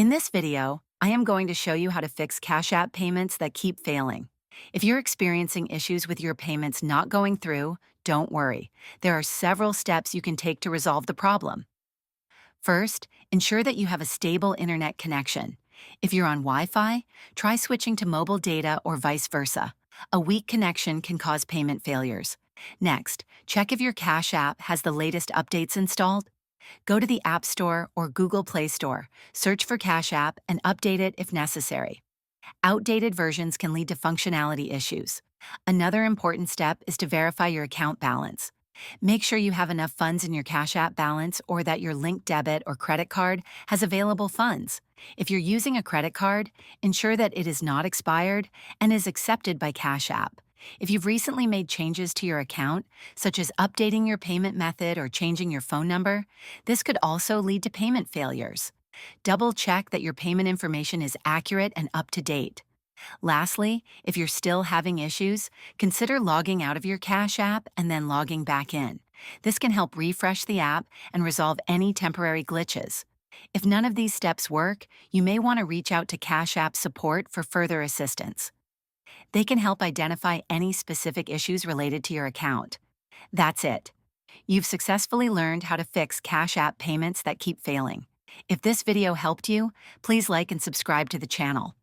In this video, I am going to show you how to fix Cash App payments that keep failing. If you're experiencing issues with your payments not going through, don't worry. There are several steps you can take to resolve the problem. First, ensure that you have a stable internet connection. If you're on Wi-Fi, try switching to mobile data or vice versa. A weak connection can cause payment failures. Next, check if your Cash App has the latest updates installed. Go to the App Store or Google Play Store, search for Cash App, and update it if necessary. Outdated versions can lead to functionality issues. Another important step is to verify your account balance. Make sure you have enough funds in your Cash App balance or that your linked debit or credit card has available funds. If you're using a credit card, ensure that it is not expired and is accepted by Cash App. If you've recently made changes to your account, such as updating your payment method or changing your phone number, this could also lead to payment failures. Double-check that your payment information is accurate and up to date. Lastly, if you're still having issues, consider logging out of your Cash App and then logging back in. This can help refresh the app and resolve any temporary glitches. If none of these steps work, you may want to reach out to Cash App support for further assistance. They can help identify any specific issues related to your account. That's it. You've successfully learned how to fix Cash App payments that keep failing. If this video helped you, please like and subscribe to the channel.